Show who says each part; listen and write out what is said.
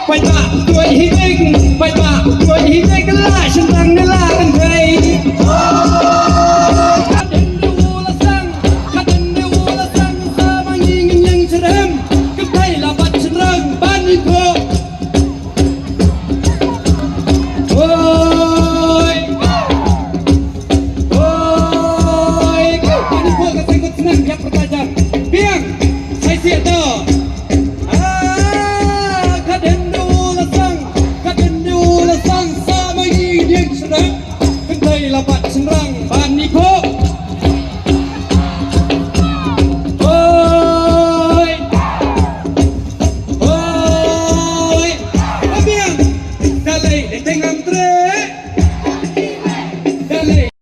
Speaker 1: ไปตาตัวอีกเองไปตาตัวอีกเองก็ล่าฉันรังนั่นล่ากันใครขัดเดินดูละสังขัดเดินดูละสังสามังยิงยังเฉลิมก็ไทยละบัดฉันรังบ้านนี้โคโอ้ยโอ้ยบ้านนี้โคก็ใส่กุศลยักษ์ประจันเพียงใส่เสียต่อละบัดฉันรัง